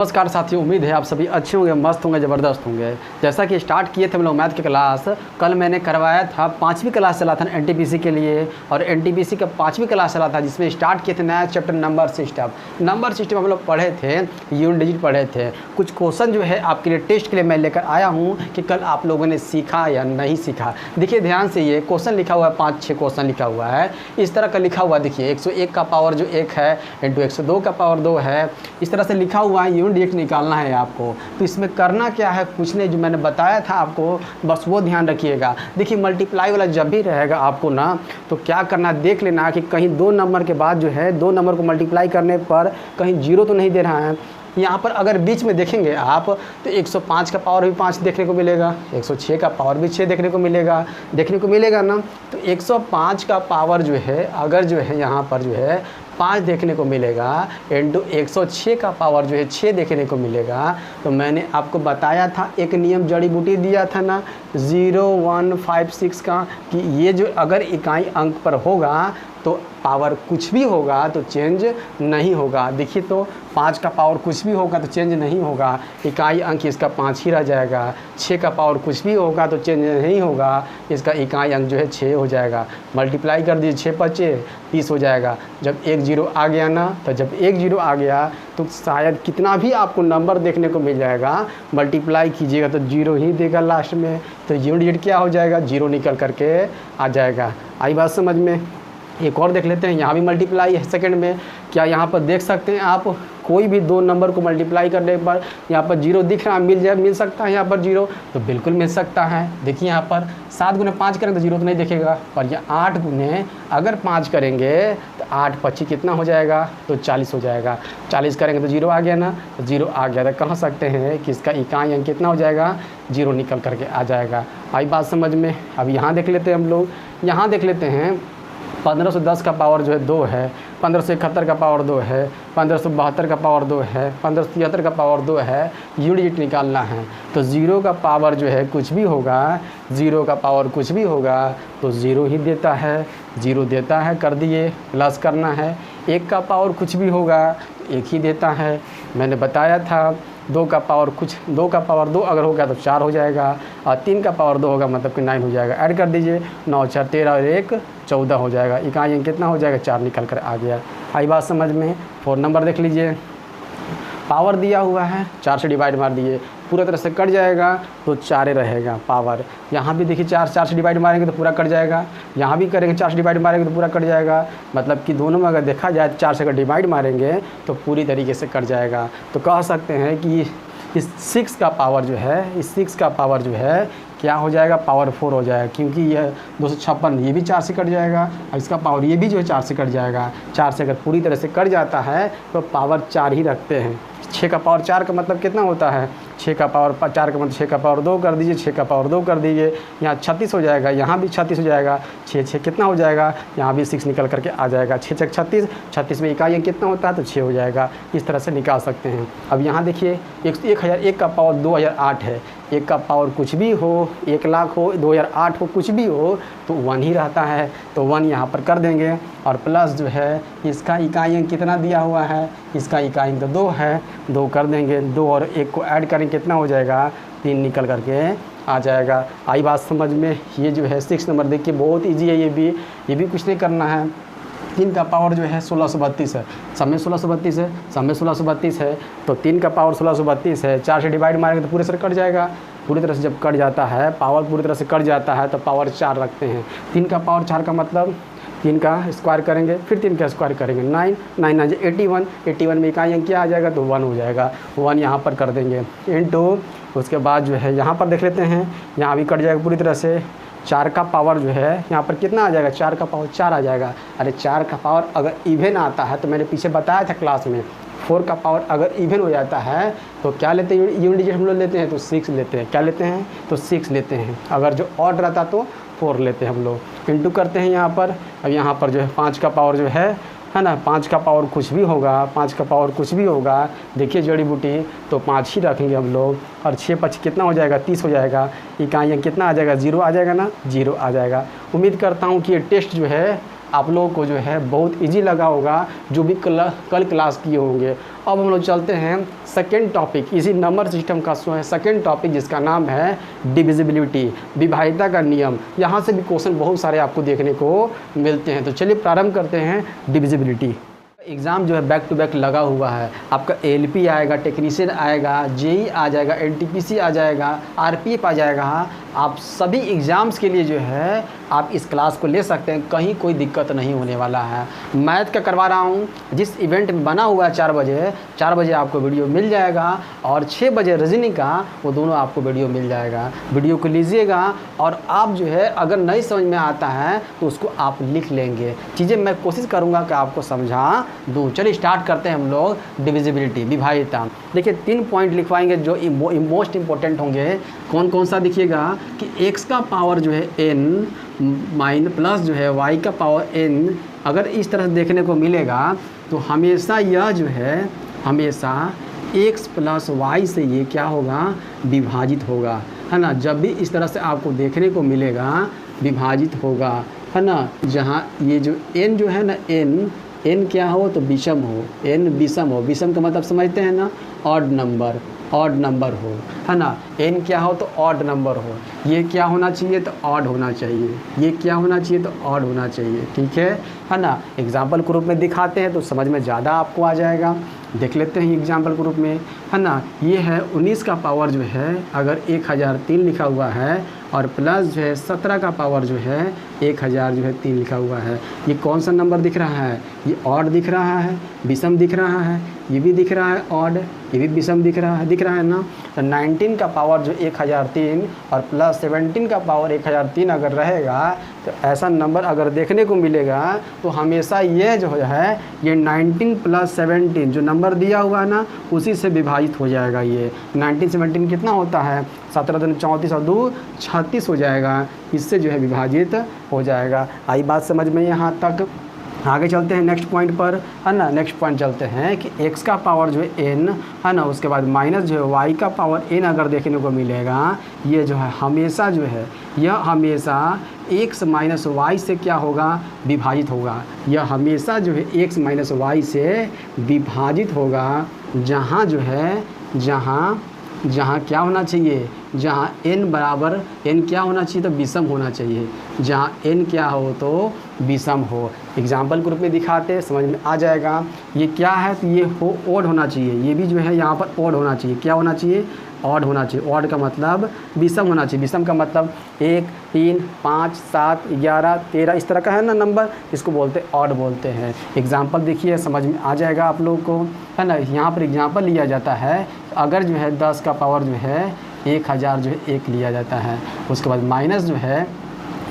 नमस्कार साथियों, उम्मीद है आप सभी अच्छे होंगे, मस्त होंगे, ज़बरदस्त होंगे। जैसा कि स्टार्ट किए थे हम लोग मैथ की क्लास, कल मैंने करवाया था 5वीं क्लास चला था एनटीपीसी के लिए, और एनटीपीसी का 5वीं क्लास चला था जिसमें स्टार्ट किए थे नया चैप्टर नंबर सिस्टम हम लोग पढ़े थे, यूनिट डिजिट पढ़े थे। कुछ क्वेश्चन जो है आपके लिए टेस्ट के लिए मैं लेकर आया हूँ कि कल आप लोगों ने सीखा या नहीं सीखा। देखिए ध्यान से, ये क्वेश्चन लिखा हुआ है, 5-6 क्वेश्चन लिखा हुआ है, इस तरह का लिखा हुआ। देखिए 101 का पावर जो 1 है इंटू 102 का पावर 2 है, इस तरह से लिखा हुआ है। डिजिट निकालना है आपको, तो इसमें करना क्या है, कुछ नहीं, जो मैंने बताया था आपको बस वो ध्यान रखिएगा। देखिए मल्टीप्लाई वाला जब भी रहेगा आपको ना, तो क्या करना देख लेना कि कहीं 2 नंबर के बाद जो है 2 नंबर को मल्टीप्लाई करने पर कहीं 0 तो नहीं दे रहा है। यहाँ पर अगर बीच में देखेंगे आप तो 105 का पावर भी 5 देखने को मिलेगा, 106 का पावर भी 6 देखने को मिलेगा ना। तो 105 का पावर जो है अगर जो है यहाँ पर जो है 5 देखने को मिलेगा, इंटू 106 का पावर जो है 6 देखने को मिलेगा। तो मैंने आपको बताया था, एक नियम जड़ी बूटी दिया था ना 0, 1, 5, 6 का, कि ये जो अगर इकाई अंक पर होगा तो पावर कुछ भी होगा तो चेंज नहीं होगा। देखिए तो 5 का पावर कुछ भी होगा तो चेंज नहीं होगा, इकाई अंक इसका 5 ही रह जाएगा। 6 का पावर कुछ भी होगा तो चेंज नहीं होगा, इसका इकाई अंक जो है 6 हो जाएगा। मल्टीप्लाई कर दीजिए, 6 5 30 हो जाएगा। जब 1 0 आ गया ना, तो जब 1 0 आ गया तो शायद कितना भी आपको नंबर देखने को मिल जाएगा, मल्टीप्लाई कीजिएगा तो 0 ही देगा लास्ट में। तो यूनिट डिजिट क्या हो जाएगा, 0 निकल करके आ जाएगा। आई बात समझ में। एक और देख लेते हैं, यहाँ भी मल्टीप्लाई है सेकंड में। क्या यहाँ पर देख सकते हैं आप, कोई भी 2 नंबर को मल्टीप्लाई करने पर यहाँ पर 0 दिख रहा है, मिल सकता है यहाँ पर 0, तो बिल्कुल मिल सकता है। देखिए यहाँ पर 7 गुने 5 करेंगे तो 0 तो नहीं दिखेगा, पर यह 8 गुने अगर 5 करेंगे तो 8 25 कितना हो जाएगा, तो 40 हो जाएगा। 40 करेंगे तो 0 आ गया ना, तो 0 आ गया तो कह सकते हैं कि इसका इकाई अंक कितना हो जाएगा, 0 निकल करके आ जाएगा। आई बात समझ में। अब यहाँ देख लेते हैं हम लोग, यहाँ देख लेते हैं 1510 का पावर जो है 2 है, 1571 का पावर 2 है, 1572 का पावर 2 है, 1573 का पावर 2 है। यूनिट डिजिट निकालना है तो 0 का पावर जो है कुछ भी होगा, 0 का पावर कुछ भी होगा तो 0 ही देता है, 0 देता है, कर दिए। प्लस करना है, 1 का पावर कुछ भी होगा तो 1 ही देता है। मैंने बताया था 2 का पावर 2 अगर हो गया तो 4 हो जाएगा, और 3 का पावर 2 होगा मतलब कि 9 हो जाएगा। ऐड कर दीजिए, 9 4 13 और 1 14 हो जाएगा। इकाई अंक कितना हो जाएगा, 4 निकल कर आ गया। आई बात समझ में। 4 नंबर देख लीजिए, पावर दिया हुआ है, 4 से डिवाइड मार दिए, पूरा तरह से कट जाएगा तो 4 रहेगा पावर। यहाँ भी देखिए 4 से डिवाइड मारेंगे तो पूरा कट जाएगा, यहाँ भी करेंगे 4 से डिवाइड मारेंगे तो पूरा कट जाएगा। मतलब कि दोनों में अगर देखा जाए 4 से अगर डिवाइड मारेंगे तो पूरी तरीके से कट जाएगा। तो कह सकते हैं कि इस 6 का पावर जो है क्या हो जाएगा, पावर 4 हो जाएगा, क्योंकि यह 256 ये भी 4 से कट जाएगा, और इसका पावर ये भी जो है 4 से कट जाएगा। 4 से अगर पूरी तरह से कट जाता है तो पावर 4 ही रखते हैं। 6 का पावर 4 का मतलब कितना होता है, 6 का पावर 4 का मतलब 6 का पावर 2 कर दीजिए, 6 का पावर 2 कर दीजिए, यहाँ 36 हो जाएगा, यहाँ भी 36 हो जाएगा। 6 कितना हो जाएगा, यहाँ भी 6 निकल करके आ जाएगा। 6 6 36, 36 में इकाई कितना होता है तो 6 हो जाएगा। इस तरह से निकाल सकते हैं। अब यहाँ देखिए 1001 का पावर 2008 है, 1 का पावर कुछ भी हो, 1 लाख हो, 2008 हो, कुछ भी हो तो 1 ही रहता है, तो 1 यहाँ पर कर देंगे। और प्लस जो है इसका इकाई अंक कितना दिया हुआ है, इसका इकाई अंक तो 2 है, 2 कर देंगे। 2 और 1 को ऐड करेंगे कितना हो जाएगा, 3 निकल करके आ जाएगा। आई बात समझ में। ये जो है 6 नंबर देखिए बहुत इजी है, ये भी कुछ नहीं करना है। 3 का पावर जो है 1632 है, सब में 1632 है, तो 3 का पावर 1632 है। 4 से डिवाइड मारेंगे तो पूरे से कट जाएगा। पूरी तरह से जब कट जाता है, पावर पूरी तरह से कट जाता है तो पावर 4 रखते हैं। 3 का पावर 4 का मतलब 3 का स्क्वायर करेंगे, फिर 3 का स्क्वायर करेंगे, 9 9 9 81 में इकाई अंक क्या आ जाएगा, तो 1 हो जाएगा। 1 यहाँ पर कर देंगे इंटू, उसके बाद जो है यहाँ पर देख लेते हैं, यहाँ भी कट जाएगा पूरी तरह से। 4 का पावर जो है यहाँ पर कितना आ जाएगा, 4 का पावर 4 आ जाएगा। अरे 4 का पावर अगर इवन आता है तो मैंने पीछे बताया था क्लास में, 4 का पावर अगर इवन हो जाता है तो क्या लेते हैं, यूनिट डिजिट हम लोग लेते हैं तो 6 लेते हैं। क्या लेते हैं, तो 6 लेते हैं। अगर जो ऑड रहता तो 4 लेते हैं हम लोग। इंटू करते हैं यहाँ पर। अब यहाँ पर जो है 5 का पावर जो है ना, 5 का पावर कुछ भी होगा, 5 का पावर कुछ भी होगा, देखिए जड़ी बूटी तो 5 ही रखेंगे हम लोग। और 6 5 कितना हो जाएगा, 30 हो जाएगा। इकाई अंक कितना आ जाएगा, 0 आ जाएगा ना, 0 आ जाएगा। उम्मीद करता हूँ कि ये टेस्ट जो है आप लोगों को जो है बहुत इजी लगा होगा, जो भी कल क्लास किए होंगे। अब हम लोग चलते हैं सेकेंड टॉपिक, इसी नंबर सिस्टम का है सेकेंड टॉपिक, जिसका नाम है डिविजिबिलिटी, विभाज्यता का नियम। यहाँ से भी क्वेश्चन बहुत सारे आपको देखने को मिलते हैं। तो चलिए प्रारंभ करते हैं डिविजिबिलिटी। एग्ज़ाम जो है बैक टू बैक लगा हुआ है, आपका एलपी आएगा, टेक्नीशियन आएगा, जेई आ जाएगा, एनटीपीसी आ जाएगा, आरपीएफ आ जाएगा। आप सभी एग्ज़ाम्स के लिए जो है आप इस क्लास को ले सकते हैं, कहीं कोई दिक्कत नहीं होने वाला है। मैथ का करवा रहा हूँ, जिस इवेंट में बना हुआ है 4 बजे आपको वीडियो मिल जाएगा, और 6 बजे रीजनिंग का, वो दोनों आपको वीडियो मिल जाएगा। वीडियो को लीजिएगा और आप जो है अगर नहीं समझ में आता है तो उसको आप लिख लेंगे। चीज़ें मैं कोशिश करूँगा कि आपको समझा दूँ। चलिए स्टार्ट करते हैं हम लोग डिविजिबिलिटी, विभाज्यता। देखिए 3 पॉइंट लिखवाएंगे जो मोस्ट इम्पोर्टेंट होंगे। कौन कौन सा देखिएगा कि x का पावर जो है n माइनस प्लस जो है y का पावर n, अगर इस तरह देखने को मिलेगा तो हमेशा यह जो है हमेशा x प्लस y से ये क्या होगा, विभाजित होगा, है ना। जब भी इस तरह से आपको देखने को मिलेगा विभाजित होगा, है ना। जहाँ ये जो n जो है ना, n क्या हो तो विषम हो, n विषम हो। विषम का मतलब समझते हैं ना, ऑड नंबर हो, है ना। n क्या हो तो ऑड नंबर हो। ये क्या होना चाहिए तो ऑड होना चाहिए, ये क्या होना चाहिए तो ऑड होना चाहिए, ठीक है ना। एग्जाम्पल के रूप में दिखाते हैं तो समझ में ज़्यादा आपको आ जाएगा। देख लेते हैं एग्जाम्पल के रूप में, है ना। ये है 19 का पावर जो है अगर 1003 लिखा हुआ है, और प्लस जो है 17 का पावर जो है 1003 लिखा हुआ है। ये कौन सा नंबर दिख रहा है, ये ऑड दिख रहा है, विषम दिख रहा है, ये भी दिख रहा है ऑड, ये भी विषम दिख रहा है ना। तो 19 का पावर जो 1003 और प्लस 17 का पावर 1003 अगर रहेगा तो ऐसा नंबर अगर देखने को मिलेगा तो हमेशा ये जो है ये 19 प्लस 17 जो नंबर दिया हुआ है ना, उसी से विभाजित हो जाएगा। ये 19 कितना होता है, 17 दूनी 34 और 2 36 हो जाएगा, इससे जो है विभाजित हो जाएगा। आई बात समझ में यहाँ तक। आगे चलते हैं नेक्स्ट पॉइंट पर, है ना। नेक्स्ट पॉइंट चलते हैं कि x का पावर जो है n, है ना, उसके बाद माइनस जो है y का पावर n अगर देखने को मिलेगा, ये जो है हमेशा जो है यह हमेशा x माइनस वाई से क्या होगा, विभाजित होगा। यह हमेशा जो है x माइनस वाई से विभाजित होगा। जहाँ जो है जहाँ क्या होना चाहिए, जहाँ n बराबर n क्या होना चाहिए तो विषम होना चाहिए। जहाँ n क्या हो तो विषम हो। एग्जाम्पल के रूप में दिखाते हैं, समझ में आ जाएगा। ये क्या है तो ये हो ऑड होना चाहिए, ये भी जो है यहाँ पर ऑड होना चाहिए। क्या होना चाहिए, ऑड होना चाहिए। ऑड का मतलब विषम होना चाहिए। विषम का मतलब 1 3 5 7 11 13 इस तरह का है ना नंबर, इसको बोलते हैं ऑड बोलते हैं। एग्जाम्पल देखिए समझ में आ जाएगा आप लोगों को, है ना। यहाँ पर एग्जाम्पल लिया जाता है, अगर जो है 10 का पावर जो है 1000 जो है 1 लिया जाता है, उसके बाद माइनस जो है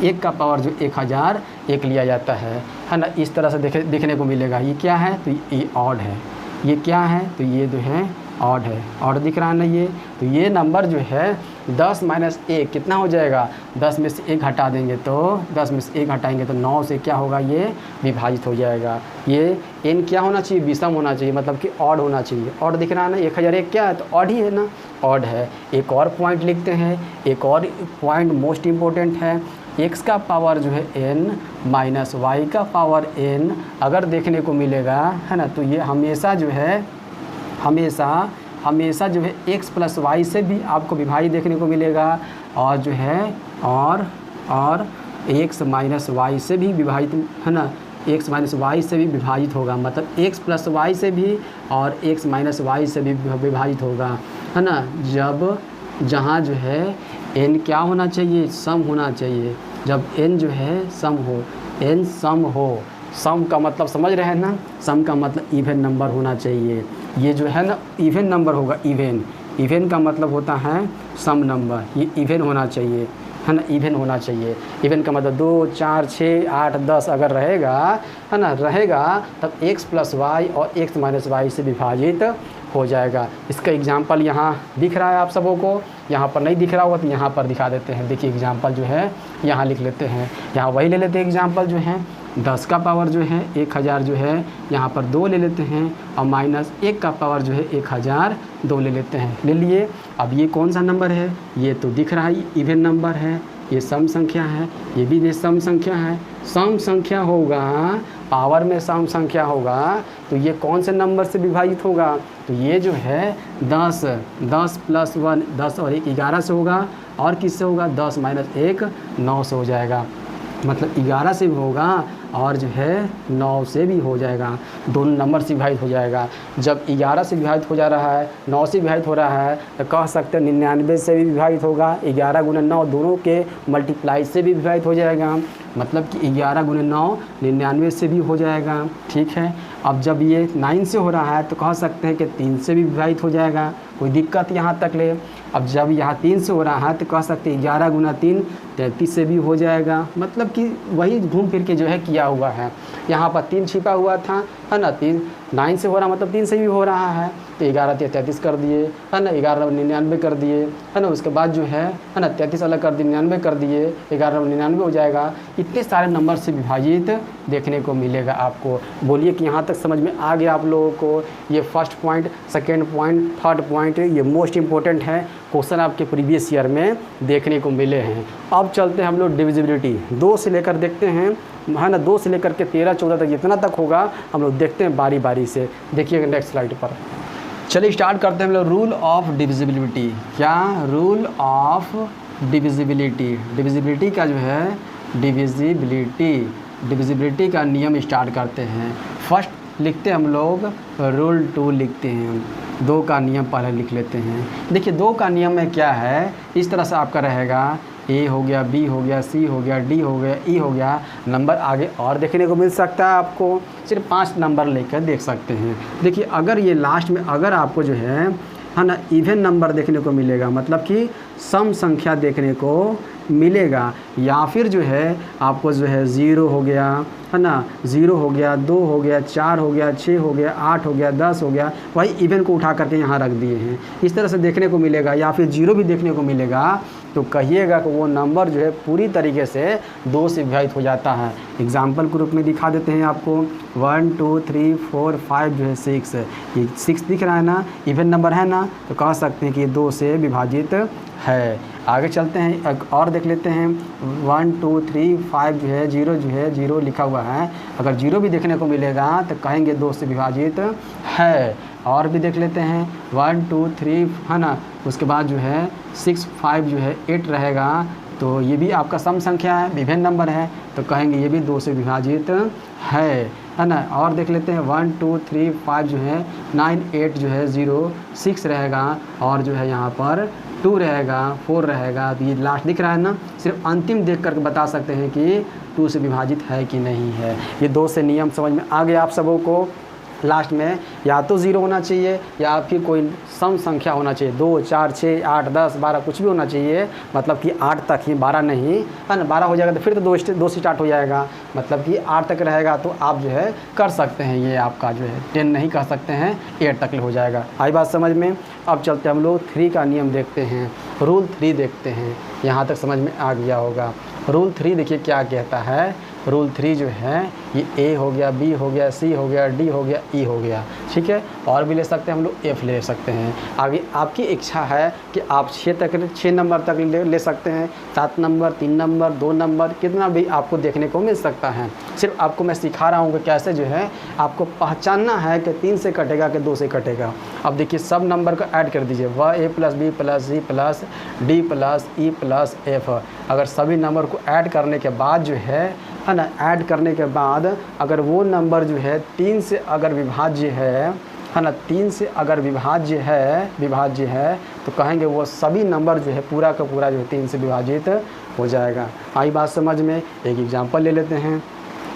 1 का पावर जो 1001 लिया जाता है ना। इस तरह से देखने को मिलेगा। ये क्या है तो ये ऑड है, ये क्या है तो ये जो है ऑड है, ऑड दिख रहा है ना ये। तो ये नंबर जो है 10 माइनस 1 कितना हो जाएगा, 10 में से 1 हटा देंगे तो 10 में से 1 हटाएंगे तो 9 से क्या होगा, ये विभाजित हो जाएगा। ये n क्या होना चाहिए, विषम होना चाहिए, मतलब कि ऑड होना चाहिए। ऑड दिख रहा है ना, 1001 क्या है तो ऑड ही है ना, ऑड है। एक और पॉइंट लिखते हैं, एक और पॉइंट मोस्ट इम्पोर्टेंट है। x का पावर जो है n माइनस वाई का पावर n अगर देखने को मिलेगा, है ना, तो ये हमेशा जो है हमेशा जो है x प्लस वाई से भी आपको विभाजित देखने को मिलेगा, और जो है और x माइनस वाई से भी विभाजित, है ना, x माइनस वाई से भी विभाजित होगा। मतलब x प्लस वाई से भी और x माइनस वाई से भी विभाजित होगा, है ना। जहाँ जो है n क्या होना चाहिए, सम होना चाहिए। जब n जो है सम हो, n सम हो, सम का मतलब समझ रहे हैं ना, सम का मतलब इवन नंबर होना चाहिए। ये जो है ना इवन नंबर होगा, इवन का मतलब होता है सम नंबर, ये इवन होना चाहिए, है ना, इवन होना चाहिए। इवन का मतलब 2 4 6 8 10 अगर रहेगा, है ना, रहेगा तब x प्लस वाई और x माइनस वाई से विभाजित हो जाएगा। इसका एग्जाम्पल यहाँ दिख रहा है आप सबों को, यहाँ पर नहीं दिख रहा होगा तो यहाँ पर दिखा देते हैं। देखिए एग्जाम्पल जो है यहाँ लिख लेते हैं, यहाँ वही ले लेते हैं एग्जाम्पल जो है 10 का पावर जो है 1000 जो है यहाँ पर 2 ले लेते हैं, और माइनस 1 का पावर जो है 1002 ले लेते हैं। ले लिए। अब ये कौन सा नंबर है, ये तो दिख रहा है इवन नंबर है, ये सम संख्या है, ये भी सम संख्या है। सम संख्या होगा, पावर में सम संख्या होगा तो ये कौन से नंबर से विभाजित होगा? तो ये जो है 10 प्लस 1 10 और 1 11 से होगा, और किससे होगा? 10 माइनस 1 9 से हो जाएगा। मतलब 11 से भी होगा और जो है 9 से भी हो जाएगा, दोनों नंबर से विभाजित हो जाएगा। जब 11 से विभाजित हो जा रहा है, 9 से विभाजित हो रहा है, तो कह सकते हैं 99 से भी विभाजित होगा। 11 गुना 9 दोनों के मल्टीप्लाई से भी विभाजित हो जाएगा, मतलब कि 11 गुना 9 99 से भी हो जाएगा। ठीक है, अब जब ये 9 से हो रहा है तो कह सकते हैं कि 3 से भी विभाजित हो जाएगा, कोई दिक्कत यहाँ तक ले। अब जब यहाँ 3 से हो रहा है तो कह सकते हैं 11 गुना 3 33 से भी हो जाएगा, मतलब कि वही घूम फिर के जो है किया हुआ है। यहाँ पर 3 छिपा हुआ था, है ना, 9 से हो रहा मतलब 3 से भी हो रहा है, तो 11 33 कर दिए, है ना, 11 99 कर दिए, है ना, उसके बाद जो है ना 33 अलग कर दिए 99 कर दिए, 11 99 हो जाएगा। इतने सारे नंबर से विभाजित देखने को मिलेगा आपको। बोलिए कि यहाँ तक समझ में आ गया आप लोगों को? ये first point, second point, third point, ये मोस्ट इंपॉर्टेंट है, क्वेश्चन आपके प्रीवियस ईयर में देखने को मिले हैं। अब चलते हैं हम लोग डिविजिबिलिटी 2 से लेकर देखते हैं, है ना, 2 से लेकर के 13 14 तक जितना तक होगा हम लोग देखते हैं बारी बारी से। देखिएगा नेक्स्ट स्लाइड पर। चलिए स्टार्ट करते हैं हम लोग रूल ऑफ डिविजिबिलिटी। क्या? Rule of divisibility. डिविजिबिलिटी का जो है डिविजिबिलिटी का नियम स्टार्ट करते हैं। फर्स्ट लिखते हैं हम लोग रूल 2 लिखते हैं, 2 का नियम पहले लिख लेते हैं। देखिए 2 का नियम में क्या है, इस तरह से आपका रहेगा, ए हो गया, बी हो गया, सी हो गया, डी हो गया, ई हो गया। नंबर आगे और देखने को मिल सकता है आपको, सिर्फ 5 नंबर लेकर देख सकते हैं। देखिए अगर ये लास्ट में अगर आपको जो है ना इवन नंबर देखने को मिलेगा, मतलब कि सम संख्या देखने को मिलेगा, या फिर जो है आपको जो है 0 हो गया, है ना, 0 हो गया, 2 हो गया, 4 हो गया, 6 हो गया, 8 हो गया, 10 हो गया, वही इवन को उठा करके यहाँ रख दिए हैं, इस तरह से देखने को मिलेगा। या फिर 0 भी देखने को मिलेगा तो कहिएगा कि वो नंबर जो है पूरी तरीके से 2 से विभाजित हो जाता है। एग्जाम्पल के रूप में दिखा देते हैं आपको, 1 2 3 4 5 जो है 6, ये 6 दिख रहा है ना, इवन नंबर है ना, तो कह सकते हैं कि 2 से विभाजित है। आगे चलते हैं और देख लेते हैं, 1 2 3 5 जो है 0 जो है 0 लिखा हुआ है, अगर 0 भी देखने को मिलेगा तो कहेंगे 2 से विभाजित है। और भी देख लेते हैं, 1 2 3, है ना, उसके बाद जो है 6 5 जो है 8 रहेगा, तो ये भी आपका सम संख्या है, विभिन्न नंबर है, तो कहेंगे ये भी 2 से विभाजित है ना। और देख लेते हैं 1 2 3 5 जो है 9 8 जो है 0 6 रहेगा, और जो है यहाँ पर 2 रहेगा, 4 रहेगा, तो ये लास्ट दिख रहा है ना, सिर्फ अंतिम देख करके बता सकते हैं कि 2 से विभाजित है कि नहीं है। ये 2 से नियम समझ में आ गया आप सबों को। लास्ट में या तो 0 होना चाहिए या फिर कोई सम संख्या होना चाहिए, 2 4 6 8 10 12 कुछ भी होना चाहिए, मतलब कि 8 तक ही, 12 नहीं, है ना। 12 हो जाएगा तो फिर तो 2 से स्टार्ट हो जाएगा, मतलब कि 8 तक रहेगा तो आप जो है कर सकते हैं, ये आपका जो है 10 नहीं कर सकते हैं, 8 तक हो जाएगा। आई बात समझ में? अब चलते हम लोग 3 का नियम देखते हैं, रूल 3 देखते हैं, यहाँ तक समझ में आ गया होगा। रूल 3 देखिए क्या कहता है। रूल 3 जो है ये ए हो गया, बी हो गया, सी हो गया, डी हो गया, ई हो गया, ठीक है। और भी ले सकते हैं हम लोग, एफ ले सकते हैं। आगे आपकी इच्छा है कि आप 6 नंबर तक ले सकते हैं, 7 नंबर, 3 नंबर, 2 नंबर, कितना भी आपको देखने को मिल सकता है। सिर्फ आपको मैं सिखा रहा हूँ कि कैसे जो है आपको पहचानना है कि 3 से कटेगा कि 2 से कटेगा। अब देखिए सब नंबर को ऐड कर दीजिए, वह A plus B plus C plus D plus E plus F. अगर सभी नंबर को ऐड करने के बाद जो है ना, ऐड करने के बाद अगर वो नंबर जो है 3 से अगर विभाज्य है ना, 3 से अगर विभाज्य है तो कहेंगे वो सभी नंबर जो है पूरा का पूरा जो है 3 से विभाजित हो जाएगा। आई बात समझ में? एक एग्जांपल ले लेते हैं,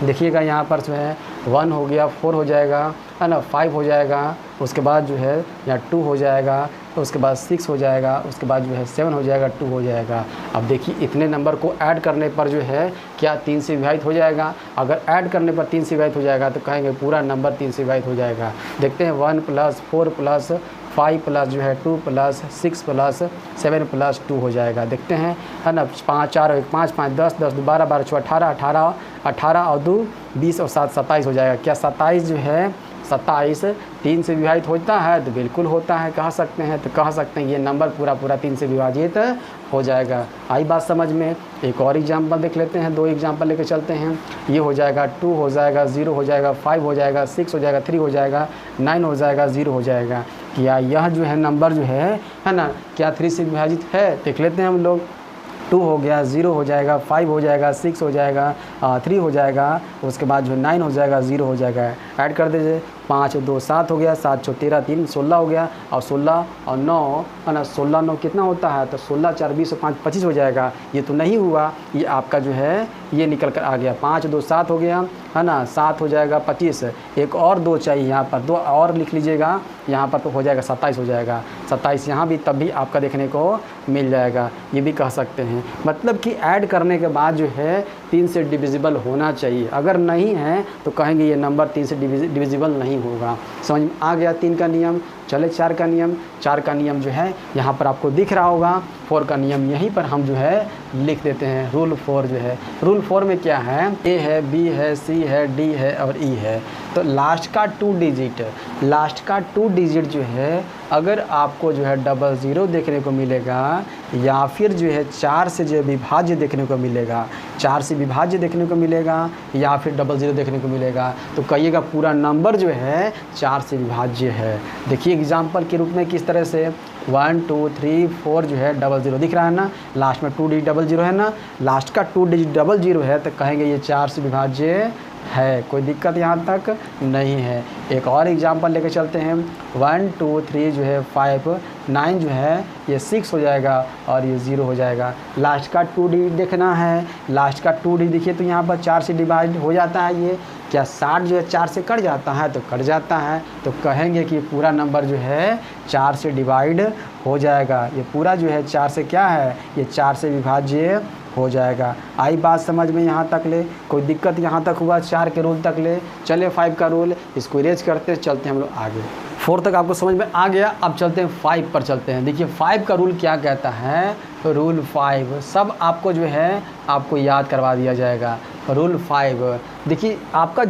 देखिएगा यहाँ पर जो है 1 हो गया, 4 हो जाएगा, है ना, 5 हो जाएगा, उसके बाद जो है यहाँ 2 हो जाएगा, तो उसके बाद 6 हो जाएगा, उसके बाद जो है 7 हो जाएगा, 2 हो जाएगा। अब देखिए इतने नंबर को ऐड करने पर जो है क्या 3 से विभाजित हो जाएगा? अगर ऐड करने पर 3 से विभाजित हो जाएगा तो कहेंगे पूरा नंबर 3 से विभाजित हो जाएगा। देखते हैं 1 प्लस 4 प्लस 5 प्लस जो है 2 प्लस 6 प्लस 7 प्लस 2 हो जाएगा। देखते हैं, है ना, 5 4 1 5 5 10 10 12 12 6 18 18 18 और 2 20 और 7 27 हो जाएगा। क्या 27 जो है 27 3 से विभाजित होता है तो बिल्कुल होता है, कह सकते हैं, तो कह सकते हैं ये नंबर पूरा पूरा 3 से विभाजित हो जाएगा। आई बात समझ में। एक और एग्जाम्पल देख लेते हैं, 2 एग्जाम्पल लेके चलते हैं। ये हो जाएगा 2 हो जाएगा, 0 हो जाएगा, 5 हो जाएगा, 6 हो जाएगा, 3 हो जाएगा, 9 हो जाएगा, 0 हो जाएगा। क्या यह जो है नंबर जो है ना, क्या 3 से विभाजित है? देख लेते हैं हम लोग। 2 हो गया, 0 हो जाएगा, 5 हो जाएगा, 6 हो जाएगा, 3 हो जाएगा, उसके बाद जो 9 हो जाएगा, 0 हो जाएगा। ऐड कर दीजिए, 5 2 7 हो गया, 7 6 13 3 16 हो गया, और 16 और 9 है ना, 16 9 कितना होता है? तो 16 4 20 और 5 25 हो जाएगा। ये तो नहीं हुआ, ये आपका जो है ये निकल कर आ गया। 5 2 7 हो गया, है ना, 7 हो जाएगा 25। एक और 2 चाहिए यहाँ पर, 2 और लिख लीजिएगा यहाँ पर, तो हो जाएगा 27 हो जाएगा। 27 यहाँ भी तब भी आपका देखने को मिल जाएगा, ये भी कह सकते हैं। मतलब कि ऐड करने के बाद जो है 3 से डिविजिबल होना चाहिए। अगर नहीं है तो कहेंगे ये नंबर 3 से डिविजिबल नहीं होगा। समझ में आ गया 3 का नियम। चले 4 का नियम। 4 का नियम जो है यहाँ पर आपको दिख रहा होगा। 4 का नियम यहीं पर हम जो है लिख देते हैं। रूल 4 जो है, रूल 4 में क्या है? ए है, बी है, सी है, डी है और ई है। तो लास्ट का 2 डिजिट जो है अगर आपको जो है 00 देखने को मिलेगा, या फिर जो है 4 से जो विभाज्य देखने को मिलेगा, 4 से विभाज्य देखने को मिलेगा, या फिर 00 देखने को मिलेगा, तो कहिएगा पूरा नंबर जो है 4 से विभाज्य है। देखिए एग्जाम्पल के रूप में किस तरह से 1 2 3 4 जो है 00 दिख रहा है ना, लास्ट में 2 डिजिट 00 है ना, लास्ट का 2 डिजिट 00 है, तो कहेंगे ये 4 से विभाज्य है। कोई दिक्कत यहाँ तक नहीं है। एक और एग्जांपल लेके चलते हैं। 1 2 3 जो है 5, 9 जो है ये 6 हो जाएगा और ये 0 हो जाएगा। लास्ट का 2 डिजिट देखना है। लास्ट का 2 डिजिट देखिए तो यहाँ पर 4 से डिवाइड हो जाता है। ये क्या 60 जो है 4 से कट जाता है? तो कट जाता है, तो कहेंगे कि पूरा नंबर जो है 4 से डिवाइड हो जाएगा। ये पूरा जो है 4 से क्या है? ये 4 से विभाज्य हो जाएगा। आई बात समझ में यहाँ तक ले? कोई दिक्कत यहाँ तक हुआ? 4 के रूल तक ले चले। 5 का रूल इसको इरेज करते चलते हैं हम लोग आगे। 4 तक आपको समझ में आ गया। अब चलते हैं 5 पर चलते हैं। देखिए 5 का रूल क्या कहता है? रूल 5 सब आपको जो है आपको याद करवा दिया जाएगा। रूल 5 देखिए आपका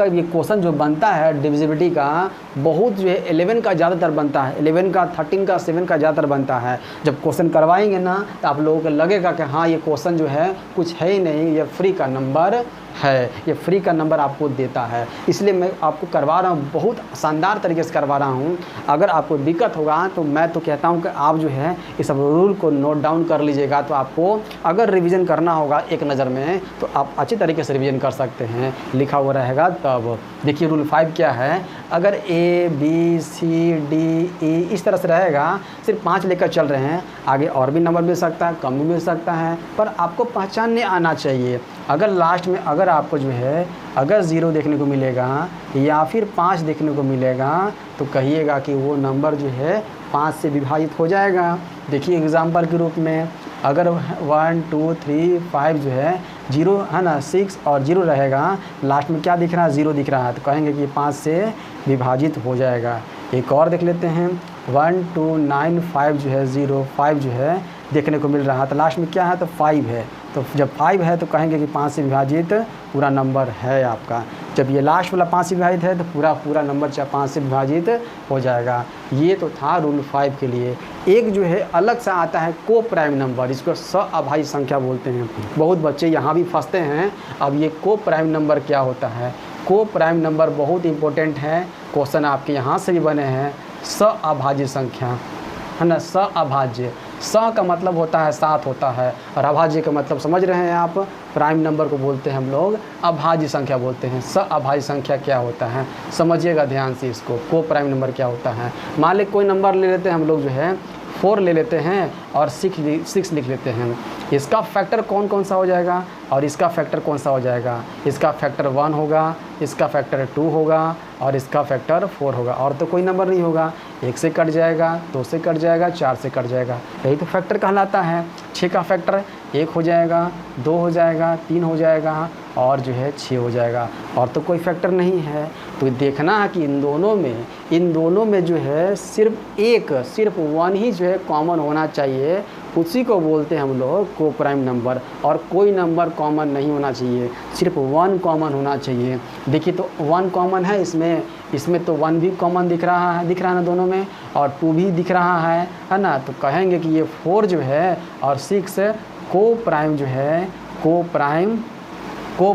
ये क्वेश्चन जो बनता है डिविजिबिलिटी का, बहुत जो है 11 का ज़्यादातर बनता है। 11 का, 13 का, 7 का ज़्यादातर बनता है। जब क्वेश्चन करवाएंगे ना तो आप लोगों को लगेगा कि हाँ ये क्वेश्चन जो है कुछ है ही नहीं, ये फ्री का नंबर है, ये फ्री का नंबर आपको देता है। इसलिए मैं आपको करवा रहा हूँ, बहुत शानदार तरीके से करवा रहा हूँ। अगर आपको दिक्कत होगा तो मैं तो कहता हूँ कि आप जो है इस सब रूल को नोट डाउन कर लीजिएगा। तो आपको अगर रिवीजन करना होगा एक नज़र में तो आप अच्छी तरीके से रिवीजन कर सकते हैं, लिखा हुआ रहेगा तब। देखिए रूल 5 क्या है? अगर A B C D E इस तरह से रहेगा, सिर्फ 5 लेकर चल रहे हैं, आगे और भी नंबर मिल सकता है, कम भी मिल सकता है, पर आपको पहचानने आना चाहिए। अगर लास्ट में अगर आपको जो है अगर 0 देखने को मिलेगा या फिर 5 देखने को मिलेगा तो कहिएगा कि वो नंबर जो है 5 से विभाजित हो जाएगा। देखिए एग्जाम्पल के रूप में अगर 1 2 3 5 जो है 0 है ना, 6 और 0 रहेगा, लास्ट में क्या दिख रहा है? 0 दिख रहा है, तो कहेंगे कि 5 से विभाजित हो जाएगा। एक और देख लेते हैं। 1 2 9 5 जो है 0 5 जो है देखने को मिल रहा है, तो लास्ट में क्या है? तो 5 है। तो जब 5 है तो कहेंगे कि 5 से विभाजित पूरा नंबर है आपका। जब ये लास्ट वाला 5 से विभाजित है तो पूरा नंबर 5 से विभाजित हो जाएगा। ये तो था रूल 5 के लिए। एक जो है अलग सा आता है को प्राइम नंबर, इसको सअभाज्य संख्या बोलते हैं। बहुत बच्चे यहाँ भी फंसते हैं। अब ये को प्राइम नंबर क्या होता है? को प्राइम नंबर बहुत इंपॉर्टेंट है, क्वेश्चन आपके यहाँ से भी बने हैं। सअभाज्य संख्या है ना, सअभाज्य। स का मतलब होता है 7 होता है, और अभाज्य का मतलब समझ रहे हैं आप? प्राइम नंबर को बोलते हैं हम लोग अभाज्य संख्या बोलते हैं। सअभाज्य संख्या क्या होता है समझिएगा ध्यान से इसको। को प्राइम नंबर क्या होता है? मान लें कोई नंबर ले लेते हैं हम लोग जो है 4 ले लेते हैं और 6 लिख लेते हैं। इसका फैक्टर कौन कौन सा हो जाएगा और इसका फैक्टर कौन सा हो जाएगा? इसका फैक्टर 1 होगा, इसका फैक्टर 2 होगा और इसका फैक्टर 4 होगा, और तो कोई नंबर नहीं होगा। 1 से कट जाएगा, 2 से कट जाएगा, 4 से कट जाएगा, यही तो फैक्टर कहलाता है। 6 का फैक्टर 1 हो जाएगा, 2 हो जाएगा, 3 हो जाएगा और जो है 6 हो जाएगा, और तो कोई फैक्टर नहीं है। तो देखना है कि इन दोनों में जो है सिर्फ वन ही जो है कॉमन होना चाहिए, उसी को बोलते हैं हम लोग को प्राइम नंबर। और कोई नंबर कॉमन नहीं होना चाहिए, सिर्फ वन कॉमन होना चाहिए। देखिए तो वन कॉमन है इसमें तो वन भी कॉमन दिख रहा है ना दोनों में, और टू भी दिख रहा है ना। तो कहेंगे कि ये 4 जो है और 6 को प्राइम जो है को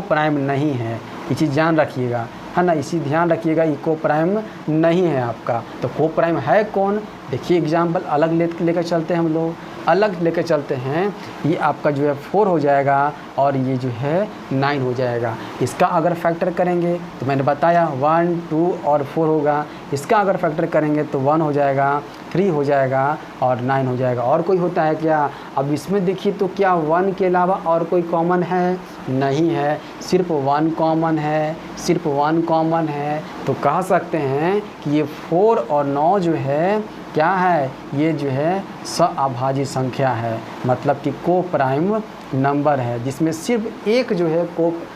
प्राइम नहीं है। ये चीज़ ध्यान रखिएगा, है ना, इसी ध्यान रखिएगा, ये को प्राइम नहीं है आपका। तो को प्राइम है कौन? देखिए एग्जाम्पल अलग लेकर चलते हैं हम लोग, अलग लेकर चलते हैं। ये आपका जो है 4 हो जाएगा और ये जो है 9 हो जाएगा। इसका अगर फैक्टर करेंगे तो मैंने बताया 1, 2 और 4 होगा। इसका अगर फैक्टर करेंगे तो 1 हो जाएगा, 3 हो जाएगा और 9 हो जाएगा। और कोई होता है क्या? अब इसमें देखिए तो क्या 1 के अलावा और कोई कॉमन है? नहीं है, सिर्फ 1 कॉमन है, सिर्फ 1 कॉमन है। तो कह सकते हैं कि ये 4 और 9 जो है क्या है? ये जो है सअभाज्य संख्या है, मतलब कि को प्राइम नंबर है, जिसमें सिर्फ एक जो है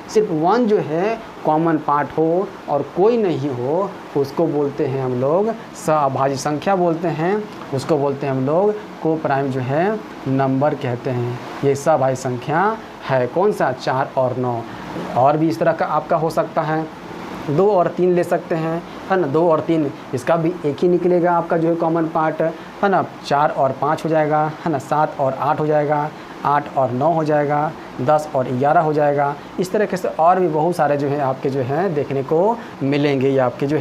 सिर्फ 1 जो है कॉमन पार्ट हो और कोई नहीं हो, उसको बोलते हैं हम लोग सअभाज्य संख्या बोलते हैं, उसको बोलते हैं हम लोग को प्राइम जो है नंबर कहते हैं। ये सअभाज्य संख्या है कौन सा? 4 और 9। और भी इस तरह का आपका हो सकता है, 2 और 3 ले सकते हैं, है ना। 2 और 3 इसका भी एक ही निकलेगा आपका जो है कॉमन पार्ट, है ना। 4 और 5 हो जाएगा, है ना। 7 और 8 हो जाएगा, 8 और 9 हो जाएगा, 10 और 11 हो जाएगा। इस तरीके से और भी बहुत सारे जो है आपके जो है देखने को मिलेंगे। ये आपके जो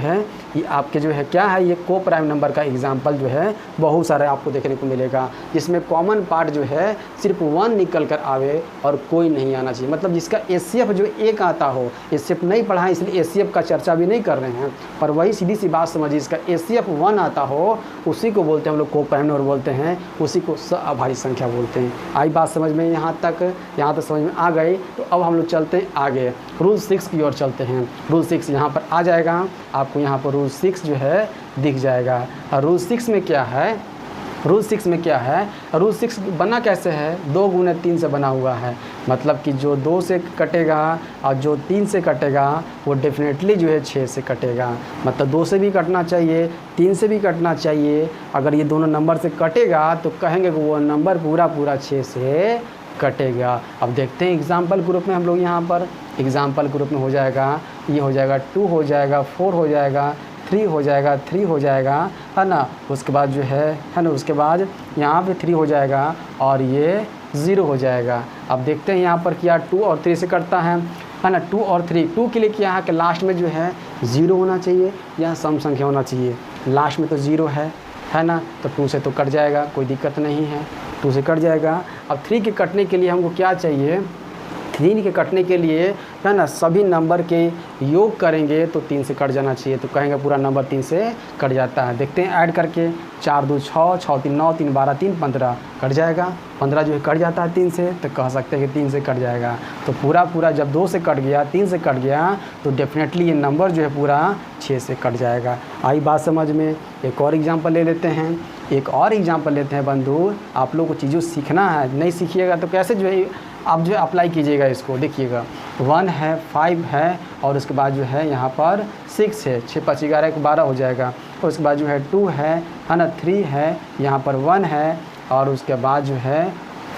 है क्या है, ये को प्राइम नंबर का एग्जाम्पल जो है बहुत सारे आपको देखने को मिलेगा, जिसमें कॉमन पार्ट जो है सिर्फ 1 निकल कर आवे और कोई नहीं आना चाहिए। मतलब जिसका एचसीएफ जो एक आता हो, एचसीएफ नहीं पढ़ा है इसलिए एचसीएफ का चर्चा भी नहीं कर रहे हैं, पर वही सीधी सी बात समझिए, इसका एचसीएफ 1 आता हो उसी को बोलते हैं हम लोग को प्राइम नंबर बोलते हैं, उसी को सअभाज्य संख्या बोलते हैं। आई बात समझ में? यहाँ तक समझ में आ गई। तो अब हम लोग चलते हैं आगे, रूल 6 की ओर चलते हैं। रूल 6 यहाँ पर आ जाएगा, आपको यहाँ पर रूल 6 जो है दिख जाएगा। और रूल 6 में क्या है? रूल 6 बना कैसे है? 2 गुने 3 से बना हुआ है, मतलब कि जो 2 से कटेगा और जो 3 से कटेगा वो डेफिनेटली जो है 6 से कटेगा। मतलब 2 से भी कटना चाहिए, 3 से भी कटना चाहिए। अगर ये दोनों नंबर से कटेगा तो कहेंगे कि वो नंबर पूरा 6 से कटेगा। अब देखते हैं एग्जाम्पल ग्रुप में हम लोग, यहाँ पर एग्जाम्पल ग्रुप में हो जाएगा, ये हो जाएगा 2 हो जाएगा, 4 हो जाएगा, 3 हो जाएगा, 3 हो जाएगा, है ना। उसके बाद जो है ना, उसके बाद यहाँ पे 3 हो जाएगा और ये 0 हो जाएगा। अब देखते हैं यहाँ पर क्या 2 और 3 से कटता है ना। 2 और 3, 2 के लिए क्या है कि लास्ट में जो है 0 होना चाहिए या सम संख्या होना चाहिए। लास्ट में तो 0 है ना, तो 2 से तो कट जाएगा, कोई दिक्कत नहीं है, 2 से कट जाएगा। अब 3 के कटने के लिए हमको क्या चाहिए? 3 के कटने के लिए है ना, सभी नंबर के योग करेंगे तो 3 से कट जाना चाहिए। तो कहेंगे पूरा नंबर 3 से कट जाता है। देखते हैं ऐड करके, 4 2 6, 6 3 9, 3 12, 3 15 कट जाएगा। 15 जो है कट जाता है 3 से, तो कह सकते हैं कि 3 से कट जाएगा। तो पूरा जब 2 से कट गया, 3 से कट गया, तो डेफिनेटली ये नंबर जो है पूरा 6 से कट जाएगा। आई बात समझ में? एक और एग्जाम्पल ले लेते हैं बंधु। आप लोग को चीज़ों सीखना है, नहीं सीखिएगा तो कैसे जो है आप जो है अप्लाई कीजिएगा इसको। देखिएगा 1 है, 5 है और उसके बाद जो है यहाँ पर 6 है, 6 5 11 12 हो जाएगा। और उसके बाद जो है 2 है ना, 3 है, यहाँ पर 1 है और उसके बाद जो है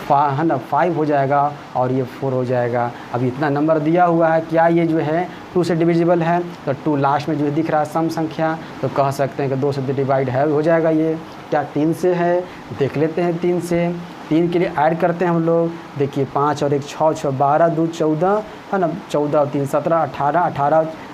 5 हो जाएगा और ये 4 हो जाएगा। अब इतना नंबर दिया हुआ है, क्या ये जो है 2 से डिविजिबल है? तो 2 लास्ट में जो है दिख रहा है सम संख्या, तो कह सकते हैं कि 2 से डिवाइड है, हो जाएगा। ये क्या 3 से है? देख लेते हैं 3 से। 3 के लिए ऐड करते हैं हम लोग। देखिए 5 और 1 6, 6 12 2 14, है ना। 14 और 3 17,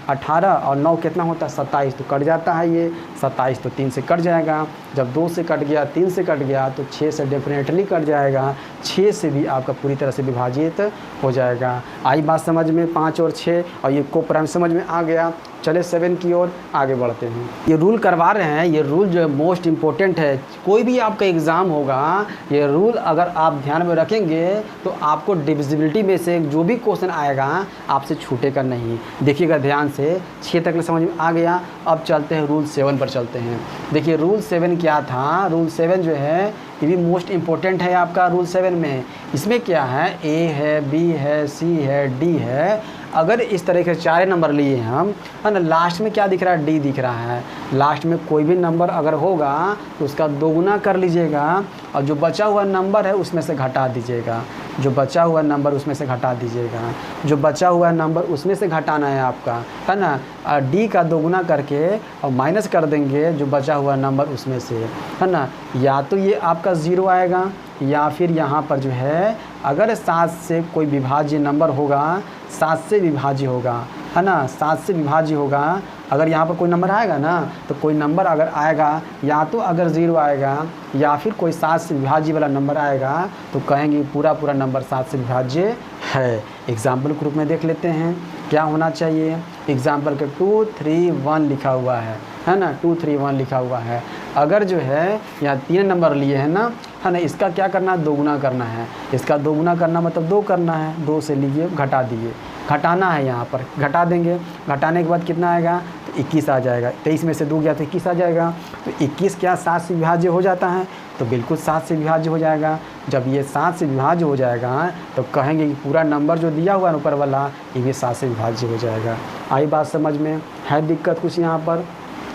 18 और 9 कितना होता है? 27, तो कट जाता है ये 27, तो 3 से कट जाएगा। जब 2 से कट गया, 3 से कट गया, तो 6 से डेफिनेटली कट जाएगा। 6 से भी आपका पूरी तरह से विभाजित हो जाएगा। आई बात समझ में? 5 और 6 और ये को प्राइम समझ में आ गया। चले 7 की ओर आगे बढ़ते हैं। ये रूल करवा रहे हैं, ये रूल जो है मोस्ट इम्पोर्टेंट है। कोई भी आपका एग्ज़ाम होगा, ये रूल अगर आप ध्यान में रखेंगे तो आपको डिविजिबिलिटी में से जो भी क्वेश्चन आएगा आपसे छूटेगा नहीं। देखिएगा ध्यान से, 6 तक समझ में आ गया। अब चलते हैं रूल 7 पर चलते हैं। देखिए रूल 7 क्या था? रूल 7 जो है ये भी मोस्ट इम्पोर्टेंट है आपका। रूल 7 में इसमें क्या है? ए है, बी है, सी है, डी है। अगर इस तरह के सारे नंबर लिए हम, है ना, लास्ट में क्या दिख रहा है, डी दिख रहा है। लास्ट में कोई भी नंबर अगर होगा तो उसका दोगुना कर लीजिएगा और जो बचा हुआ नंबर है उसमें से घटा दीजिएगा। जो बचा हुआ नंबर उसमें से घटा दीजिएगा। जो बचा हुआ नंबर उसमें से घटाना है आपका, है ना। डी का दोगुना करके और माइनस कर देंगे जो बचा हुआ नंबर उसमें से, है ना। या तो ये आपका 0 आएगा या फिर यहाँ पर जो है अगर 7 से कोई विभाज्य नंबर होगा, 7 से विभाज्य होगा, है ना, 7 से विभाज्य होगा। अगर यहाँ पर कोई नंबर आएगा ना तो कोई नंबर अगर आएगा या तो अगर 0 आएगा या फिर कोई 7 से विभाज्य वाला नंबर आएगा तो कहेंगे पूरा पूरा नंबर 7 से विभाज्य है। एग्जाम्पल के रूप में देख लेते हैं क्या होना चाहिए। एग्जाम्पल के 2 3 1 लिखा हुआ है ना, 2 3 1 लिखा हुआ है। अगर जो है यहाँ 3 नंबर लिए हैं ना, है ना, इसका क्या करना है, दोगुना करना है। इसका दोगुना करना मतलब 2 करना है, 2 से लीजिए घटा दीजिए, घटाना है। यहाँ पर घटा देंगे, घटाने के बाद कितना आएगा तो 21 आ जाएगा। 23 में से 2 गया तो 21 आ जाएगा। तो 21 क्या 7 से विभाज्य हो जाता है, तो बिल्कुल 7 से विभाज्य हो जाएगा। जब ये 7 से विभाज्य हो जाएगा तो कहेंगे कि पूरा नंबर जो दिया हुआ है ऊपर वाला ये भी 7 से विभाज्य हो जाएगा। आई बात समझ में? है दिक्कत कुछ यहाँ पर?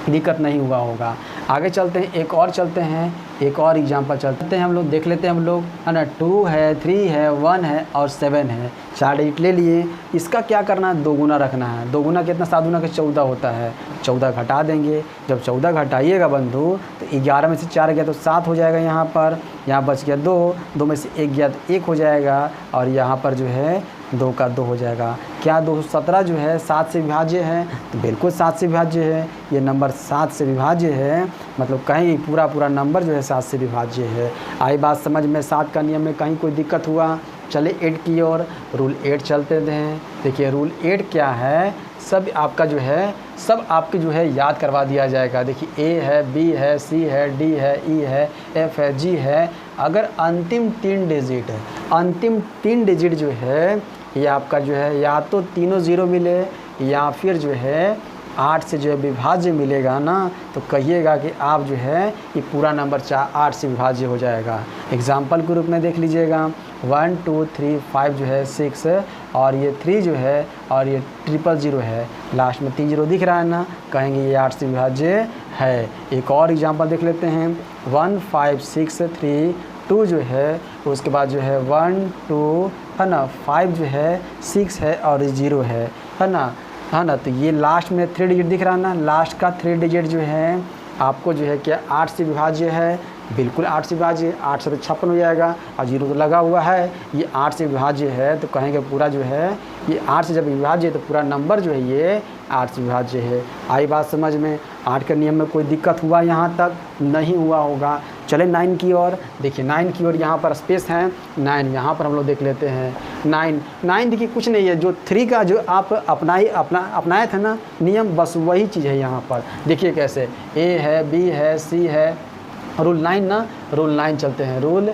दिक्कत नहीं हुआ होगा। आगे चलते हैं, एक और चलते हैं, एक और एग्जांपल चलते हैं हम लोग, देख लेते हैं हम लोग, है ना। 2 है, 3 है, 1 है और 7 है। 4 डिजिट ले लिए। इसका क्या करना है, दोगुना रखना है। दोगुना कितना, 7 दूना के 14 होता है। 14 घटा देंगे। जब 14 घटाइएगा बंधु तो 11 में से 4 गया तो 7 हो जाएगा। यहाँ पर यहाँ बच गया 2, 2 में से 1 गया तो 1 हो जाएगा और यहाँ पर जो है 2 का 2 हो जाएगा। क्या 217 जो है 7 से विभाज्य है, तो बिल्कुल 7 से विभाज्य है। ये नंबर 7 से विभाज्य है, मतलब कहीं पूरा पूरा नंबर जो है 7 से विभाज्य है। आई बात समझ में? 7 का नियम में कहीं कोई दिक्कत हुआ? चले 8 की ओर। रूल 8 चलते हैं। देखिए रूल 8 क्या है, सब आपका जो है सब आपके जो है याद करवा दिया जाएगा। देखिए ए है, बी है, सी है, डी है, ई है, एफ है, जी है। अगर अंतिम 3 डिजिट है, अंतिम 3 डिजिट जो है ये आपका जो है या तो तीनों 0 मिले या फिर जो है 8 से जो है विभाज्य मिलेगा ना, तो कहिएगा कि आप जो है ये पूरा नंबर 8 से विभाज्य हो जाएगा। एग्जाम्पल के रूप में देख लीजिएगा, 1 2 3 5 जो है 6 और ये 3 जो है और ये 000 है। लास्ट में 3 0 दिख रहा है ना, कहेंगे ये 8 से विभाज्य है। एक और एग्जाम्पल देख लेते हैं, 1 5 6 3 2 जो है, उसके बाद जो है 1 2 है ना, 5 जो है 6 है और 0 है ना, है ना। तो ये लास्ट में 3 डिजिट दिख रहा है ना, लास्ट का 3 डिजिट जो है आपको जो है क्या 8 से विभाज्य है, बिल्कुल 8 से विभाज्य है। 8 से तो 56 हो जाएगा और 0 तो लगा हुआ है। ये 8 से विभाज्य है तो कहेंगे पूरा जो है ये 8 से जब विभाज्य है तो पूरा नंबर जो है ये 8 से विभाज्य है। आई बात समझ में? 8 के नियम में कोई दिक्कत हुआ यहाँ तक? नहीं हुआ होगा। चले 9 की ओर। देखिए 9 की ओर यहाँ पर स्पेस है 9, यहाँ पर हम लोग देख लेते हैं 9 देखिए कुछ नहीं है, जो 3 का जो आप अपनाए थे ना नियम, बस वही चीज़ है यहाँ पर। देखिए कैसे ए है, बी है, सी है, रूल 9 ना, रूल 9 चलते हैं, रूल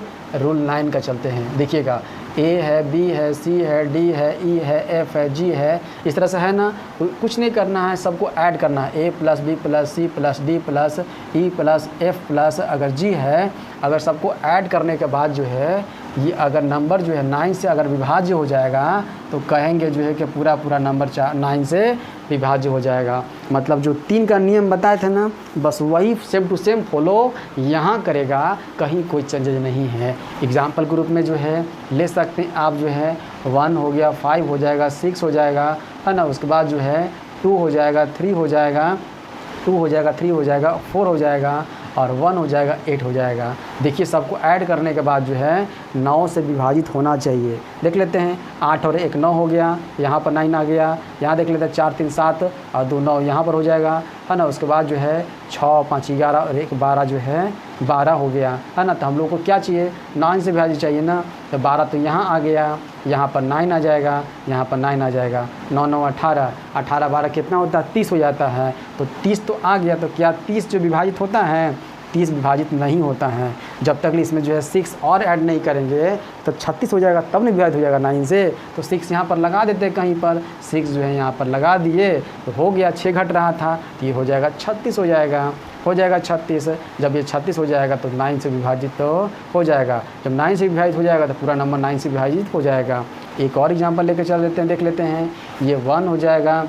9 का चलते हैं। देखिएगा ए है, बी है, सी है, डी है, ई है, एफ है, जी है, इस तरह से है ना। कुछ नहीं करना है, सबको ऐड करना है। A plus B plus C plus D plus E plus F plus अगर जी है, अगर सबको ऐड करने के बाद जो है ये अगर नंबर जो है 9 से अगर विभाज्य हो जाएगा तो कहेंगे जो है कि पूरा पूरा नंबर 9 से विभाज्य हो जाएगा। मतलब जो 3 का नियम बताए थे ना, बस वही सेम टू सेम फॉलो यहाँ करेगा, कहीं कोई चेंजेज नहीं है। एग्जाम्पल के रूप में जो है ले सकते हैं आप, जो है 1 हो गया, 5 हो जाएगा, 6 हो जाएगा, है ना। उसके बाद जो है 2 हो जाएगा, 3 हो जाएगा, 2 हो जाएगा, 3 हो जाएगा, 4 हो जाएगा और 1 हो जाएगा, 8 हो जाएगा। देखिए सबको ऐड करने के बाद जो है 9 से विभाजित होना चाहिए। देख लेते हैं 8 और 1 9 हो गया, यहाँ पर 9 आ गया। यहाँ देख लेते हैं 4 3 7 और 2 9 यहाँ पर हो जाएगा, है ना। उसके बाद जो है 6 5 11 और 1 12 जो है 12 हो गया, है ना। तो हम लोग को क्या चाहिए, 9 से विभाजित चाहिए ना, तो 12 तो यहाँ आ गया, यहाँ पर 9 आ जाएगा, यहाँ पर 9 आ जाएगा। 9 9 18, 18 12 कितना होता है, 30 हो जाता है। तो 30 तो आ गया, तो क्या 30 जो विभाजित होता है, 30 विभाजित नहीं होता है। जब तक इसमें जो है 6 और ऐड नहीं करेंगे तो 36 हो जाएगा, तब नहीं विभाजित हो जाएगा 9 से। तो 6 यहाँ पर लगा देते हैं, कहीं पर 6 जो है यहाँ पर लगा दिए तो हो गया, 6 घट रहा था तो ये हो जाएगा 36 हो जाएगा, हो जाएगा 36। जब ये 36 हो जाएगा तो 9 से विभाजित तो हो जाएगा। जब 9 से विभाजित हो जाएगा तो पूरा नंबर 9 से विभाजित हो जाएगा। एक और एग्जांपल लेके चल लेते हैं, देख लेते हैं। ये 1 हो जाएगा,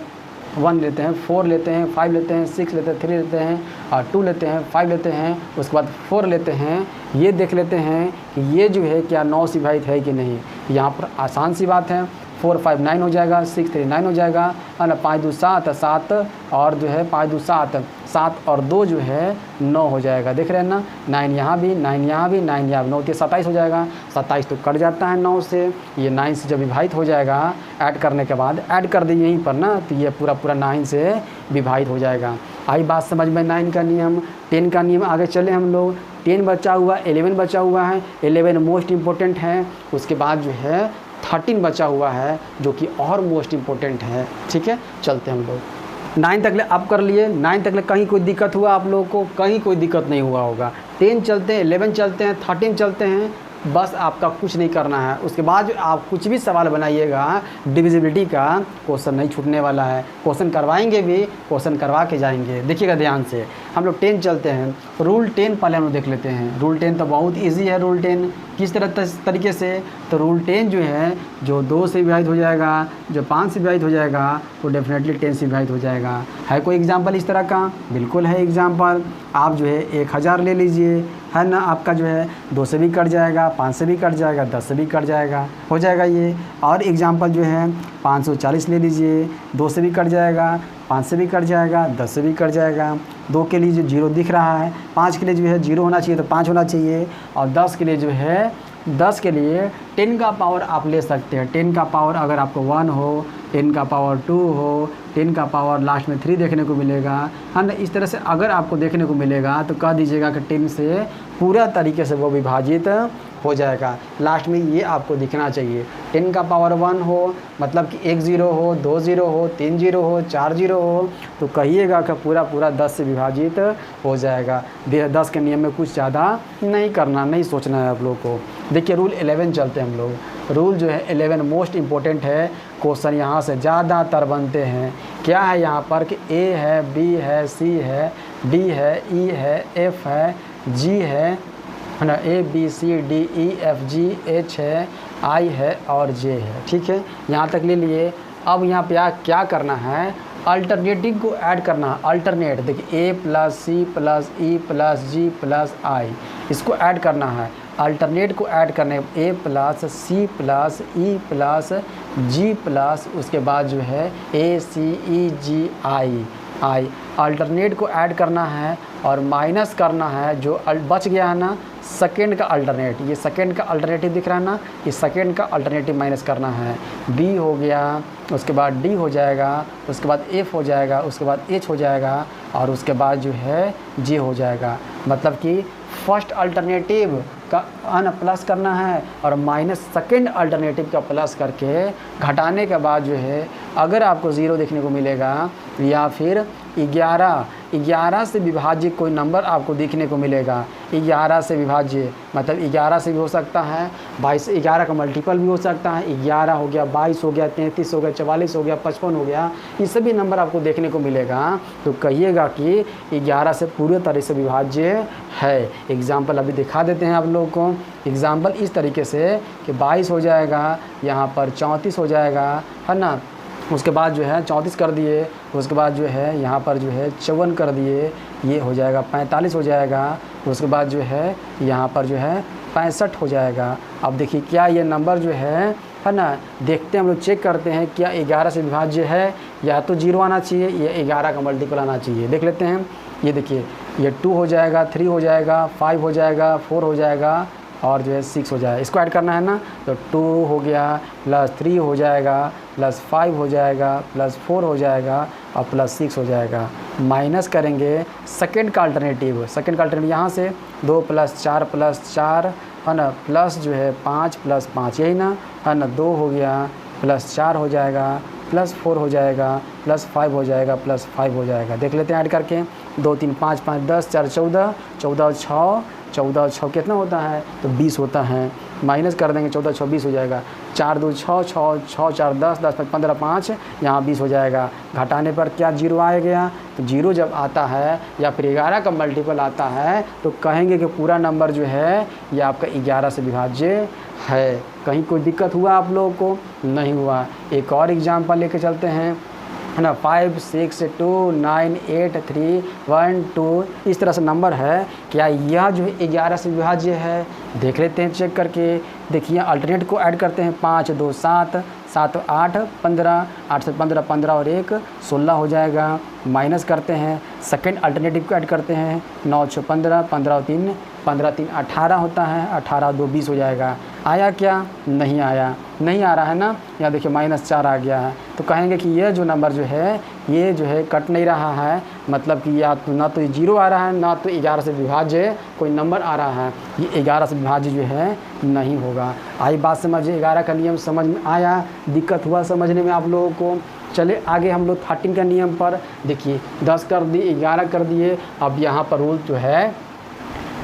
1 लेते हैं, 4 लेते हैं, 5 लेते हैं, 6 लेते हैं, 3 लेते हैं और 2 लेते हैं, 5 लेते हैं, उसके बाद 4 लेते हैं। ये देख लेते हैं कि ये जो है क्या 9 से विभाजित है कि नहीं। यहाँ पर आसान सी बात है, 4 5 9 हो जाएगा, 6 3 9 हो जाएगा, है ना। 5 2 7 7 और जो है 5 2 7 7 और 2 जो है 9 हो जाएगा। देख रहे हैं ना, 9 यहाँ भी, 9 यहाँ भी, 9 यहाँ भी, 9 के 27 हो जाएगा। 27 तो कट जाता है 9 से, ये 9 से जब विभाजित हो जाएगा ऐड करने के बाद, ऐड कर दें यहीं पर ना, तो ये पूरा 9 से विभाजित हो जाएगा। आई बात समझ में 9 का नियम। 10 का नियम आगे चले हम लोग। 10 बचा हुआ, 11 बचा हुआ है, 11 मोस्ट इम्पोर्टेंट है। उसके बाद जो है 13 बचा हुआ है जो कि और मोस्ट इम्पोर्टेंट है। ठीक है, चलते हैं हम लोग। 9 तक ले अब कर लिए। 9 तक ले कहीं कोई दिक्कत हुआ आप लोगों को? कहीं कोई दिक्कत नहीं हुआ होगा। 10 चलते हैं, 11 चलते हैं, 13 चलते हैं, बस आपका कुछ नहीं करना है। उसके बाद आप कुछ भी सवाल बनाइएगा डिविजिबिलिटी का, क्वेश्चन नहीं छूटने वाला है। क्वेश्चन करवाएंगे भी, क्वेश्चन करवा के जाएंगे। देखिएगा ध्यान से। हम लोग 10 चलते हैं। रूल 10 पहले हम लोग देख लेते हैं। रूल 10 तो बहुत इजी है। रूल 10 किस तरीके से, तो रूल 10 जो है, जो 2 से विभाजित हो जाएगा, जो 5 से विभाजित हो जाएगा, वो डेफिनेटली 10 से विभाजित हो जाएगा। है कोई एग्जाम्पल इस तरह का? बिल्कुल है एग्जाम्पल। आप जो है 1000 ले लीजिए, है ना। आपका जो है 2 से भी कट जाएगा, 5 से भी कट जाएगा, 10 से भी कट जाएगा, हो जाएगा ये। और एग्जाम्पल जो है 540 ले लीजिए, 2 से भी कट जाएगा, 5 से भी कट जाएगा, 10 से भी कट जाएगा। 2 के लिए जो 0 दिख रहा है, 5 के लिए जो है 0 होना चाहिए तो 5 होना चाहिए, और 10 के लिए जो है 10 के लिए 10 का पावर आप ले सकते हैं। 10 का पावर अगर आपको 1 हो, 10 का पावर 2 हो, 10 का पावर लास्ट में 3 देखने को मिलेगा, है ना। इस तरह से अगर आपको देखने को मिलेगा तो कह दीजिएगा कि 10 से पूरा तरीके से वो विभाजित हो जाएगा। लास्ट में ये आपको दिखना चाहिए। 10 का पावर 1 हो, मतलब कि 1 0 हो, 2 0 हो, 3 0 हो, 4 0 हो, तो कहिएगा कि पूरा 10 से विभाजित हो जाएगा। 10 के नियम में कुछ ज़्यादा नहीं करना, नहीं सोचना है आप लोग को। देखिए रूल 11 चलते हैं हम लोग। रूल जो है 11 मोस्ट इम्पोर्टेंट है। क्वेश्चन यहाँ से ज़्यादातर बनते हैं। क्या है यहाँ पर कि ए है, बी है, सी है, डी है, ई है, एफ है, जी है ना, A B C D E F G H है, आई है और जे है। ठीक है, यहाँ तक ले लिए। अब यहाँ पे क्या करना है, अल्टरनेटिव को ऐड करना है। अल्टरनेट देखिए, A plus C plus E plus G plus I, इसको ऐड करना है। अल्टरनेट को ऐड करने, A plus C plus E plus G plus उसके बाद जो है ए सी ई जी आई अल्टरनेट को ऐड करना है और माइनस करना है जो बच गया है ना, सेकेंड का अल्टरनेट। ये सेकेंड का अल्टरनेटिव दिख रहा है ना, ये सेकेंड का अल्टरनेटिव माइनस करना है। बी हो गया, उसके बाद डी हो जाएगा, उसके बाद एफ हो जाएगा, उसके बाद एच हो जाएगा और उसके बाद जो है जे हो जाएगा। मतलब कि फर्स्ट अल्टरनेटिव का प्लस करना है और माइनस सेकेंड अल्टरनेटिव का प्लस करके घटाने के बाद जो है अगर आपको 0 देखने को मिलेगा या फिर 11 से विभाज्य कोई नंबर आपको देखने को मिलेगा। 11 से विभाज्य मतलब 11 से भी हो सकता है, 22 11 का मल्टीपल भी हो सकता है। 11 हो गया, 22 हो गया, 33 हो गया, 44 हो गया, 55 हो गया, ये सभी नंबर आपको देखने को मिलेगा। तो कहिएगा कि 11 से पूरे तरह से विभाज्य है। एग्जाम्पल अभी दिखा देते हैं आप लोगों को। एग्जाम्पल इस तरीके से कि 22 हो जाएगा, यहाँ पर 34 हो जाएगा, है ना। उसके बाद जो है 34 कर दिए, उसके बाद जो है यहाँ पर जो है 54 कर दिए, ये हो जाएगा 45 हो जाएगा। उसके बाद जो है यहाँ पर जो है 65 हो जाएगा। अब देखिए क्या ये नंबर जो है ना, देखते हैं हम लोग, चेक करते हैं क्या 11 से विभाज्य है। या तो 0 आना चाहिए या 11 का मल्टीपल आना चाहिए। देख लेते हैं। ये देखिए, ये 2 हो जाएगा, 3 हो जाएगा, 5 हो जाएगा, 4 हो जाएगा और जो है 6 हो जाएगा। इसको ऐड करना है ना, तो 2 हो गया प्लस 3 हो जाएगा प्लस 5 हो जाएगा प्लस 4 हो जाएगा और प्लस 6 हो जाएगा। माइनस करेंगे सेकेंड का अल्टरनेटिव। सेकेंड का अल्टरनेटिव यहाँ से 2 प्लस 4 है ना, प्लस जो है 5 प्लस 5 यही ना, है ना। 2 हो गया प्लस 4 हो जाएगा प्लस 4 हो जाएगा प्लस 5 हो जाएगा प्लस 5 हो जाएगा। देख लेते हैं ऐड करके। 2 3 5 5 10 4 14, 14 6 14 6 कितना होता है, तो 20 होता है। माइनस कर देंगे, 14 6 20 हो जाएगा। 4 2 6 6 6 4 10 10 5 15 5, यहाँ 20 हो जाएगा। घटाने पर क्या 0 आ गया, तो 0 जब आता है या फिर 11 का मल्टीपल आता है तो कहेंगे कि पूरा नंबर जो है ये आपका 11 से विभाज्य है। कहीं कोई दिक्कत हुआ आप लोगों को? नहीं हुआ। एक और एग्जांपल लेके चलते हैं, है ना। 5 6 2 9 8 3 1 2 इस तरह से नंबर है। क्या यह जो है 11 से विभाज्य है? देख लेते हैं चेक करके। देखिए अल्टरनेट को ऐड करते हैं, 5 2 7 7 8 15, 8 से 15 15 और 1 16 हो जाएगा। माइनस करते हैं, सेकेंड अल्टरनेटिव को ऐड करते हैं, 9 6 15 15 और 3 15 3 18 होता है, 18 2 20 हो जाएगा। आया क्या? नहीं आया, नहीं आ रहा है ना। यहाँ देखिए -4 आ गया है। तो कहेंगे कि ये जो नंबर जो है ये जो है कट नहीं रहा है, मतलब कि या तो ना तो 0 आ रहा है, ना तो 11 से विभाज्य कोई नंबर आ रहा है। ये 11 से विभाज्य जो है नहीं होगा। आई बात समझिए, 11 का नियम समझ में आया? दिक्कत हुआ समझने में आप लोगों को? चले आगे हम लोग 13 का नियम पर। देखिए 10 कर दिए, 11 कर दिए, अब यहाँ पर रूल जो है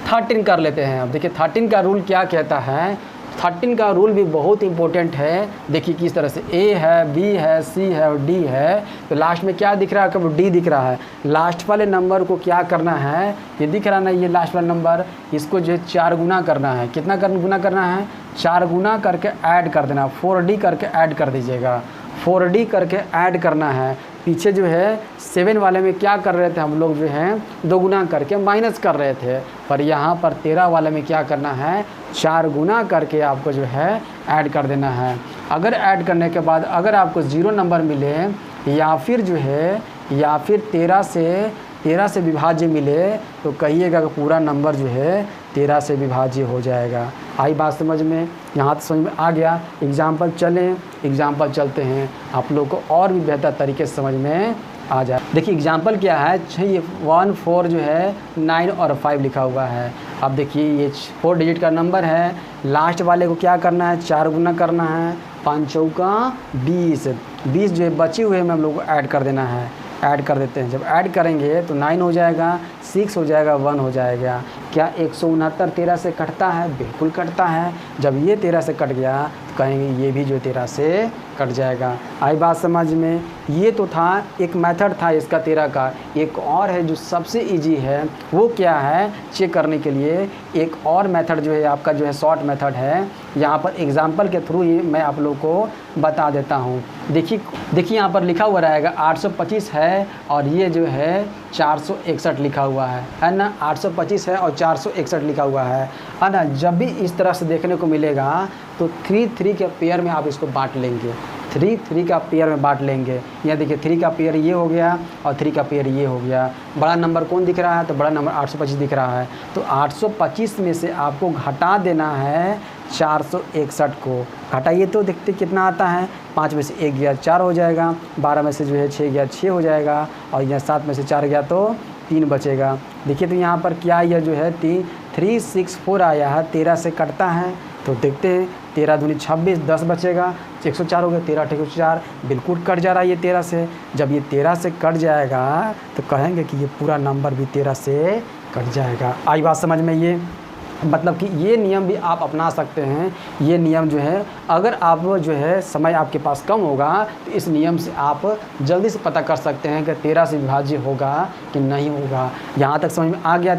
13 कर लेते हैं। अब देखिए 13 का रूल क्या कहता है। 13 का रूल भी बहुत इंपॉर्टेंट है। देखिए किस तरह से A है, B है, C है और D है। तो लास्ट में क्या दिख रहा है? कब D दिख रहा है। लास्ट वाले नंबर को क्या करना है? ये दिख रहा ना, ये लास्ट वाला नंबर, इसको जो है 4 गुना करना है। कितना गुना करना है? 4 गुना करके ऐड कर देना। 4D करके ऐड कर दीजिएगा। 4D करके ऐड करना है। पीछे जो है 7 वाले में क्या कर रहे थे हम लोग, जो है 2 गुना करके माइनस कर रहे थे, पर यहाँ पर 13 वाले में क्या करना है? 4 गुना करके आपको जो है ऐड कर देना है। अगर ऐड करने के बाद अगर आपको 0 नंबर मिले या फिर जो है या फिर 13 से विभाज्य मिले तो कहिएगा कि पूरा नंबर जो है 13 से विभाज्य हो जाएगा। आई बात समझ में? यहाँ तो समझ में आ गया। एग्जाम्पल चलते हैं, आप लोग को और भी बेहतर तरीके से समझ में आ जाए। देखिए एग्जाम्पल क्या है, 1 4 जो है 9 और 5 लिखा हुआ है। अब देखिए ये 4 डिजिट का नंबर है। लास्ट वाले को क्या करना है? 4 गुना करना है। 5 चौका 20, 20 जो है बचे हुए में हम लोग को ऐड कर देना है। ऐड कर देते हैं। जब ऐड करेंगे तो 9 हो जाएगा, 6 हो जाएगा, 1 हो जाएगा। क्या 169 13 से कटता है? बिल्कुल कटता है। जब ये 13 से कट गया तो कहेंगे ये भी जो 13 से कट जाएगा। आई बात समझ में? ये तो था एक मेथड था इसका 13 का। एक और है जो सबसे इजी है, वो क्या है चेक करने के लिए। एक और मेथड जो है आपका जो है शॉर्ट मेथड है। यहाँ पर एग्जांपल के थ्रू ही मैं आप लोग को बता देता हूँ। देखिए यहाँ पर लिखा हुआ रहेगा 825 है और ये जो है 461 लिखा हुआ है ना। 825 है और 461 लिखा हुआ है ना। जब भी इस तरह से देखने को मिलेगा तो 3 के पेयर में आप इसको बांट लेंगे। 3 का पेयर में बांट लेंगे। यहाँ देखिए 3 का पेयर ये हो गया और 3 का पेयर ये हो गया। बड़ा नंबर कौन दिख रहा है? तो बड़ा नंबर 825 दिख रहा है। तो 825 में से आपको घटा देना है 461 को। घटाइए तो देखते कितना आता है। 5 में से 1 गया 4 हो जाएगा, 12 में से जो है 6 गया 6 हो जाएगा और यहाँ 7 में से 4 गया तो 3 बचेगा। देखिए तो यहाँ पर क्या यह जो है 364 आया है, 13 से कटता है। तो देखते हैं 13 दूनी 26, 10 बचेगा, 104 हो गया, 13 × 104 बिल्कुल कट जा रहा है ये 13 से। जब ये 13 से कट जाएगा तो कहेंगे कि ये पूरा नंबर भी 13 से कट जाएगा। आई बात समझ में? ये मतलब कि ये नियम भी आप अपना सकते हैं। ये नियम जो है अगर आप जो है समय आपके पास कम होगा तो इस नियम से आप जल्दी से पता कर सकते हैं कि 13 से विभाज्य होगा कि नहीं होगा। यहाँ तक समझ में आ गया?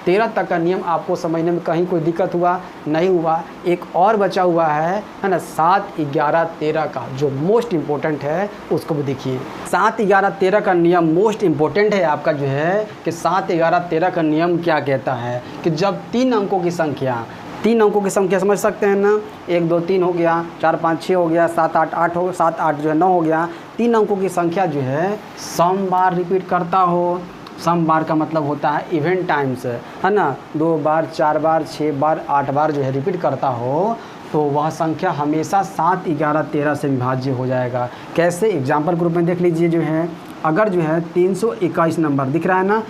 13 तक का नियम आपको समझने में कहीं कोई दिक्कत हुआ? नहीं हुआ। एक और बचा हुआ है ना, 7 11 13 का जो मोस्ट इम्पोर्टेंट है उसको भी देखिए। 7 11 13 का नियम मोस्ट इम्पोर्टेंट है आपका जो है कि 7 11 13 का नियम क्या कहता है कि जब 3 अंकों की संख्या समझ सकते हैं ना। 1 2 3 हो गया, 4 5 6 हो गया, 7 8 8 हो, 7 8 जो है 9 हो गया। 3 अंकों की संख्या जो है सम बार रिपीट करता हो। सम बार का मतलब होता है इवेंट टाइम्स, है ना। 2 बार 4 बार 6 बार 8 बार जो है रिपीट करता हो तो वह संख्या हमेशा 7 11 13 से विभाज्य हो जाएगा। कैसे? एग्जाम्पल ग्रुप में देख लीजिए। जो है अगर जो है 321 नंबर दिख रहा है ना,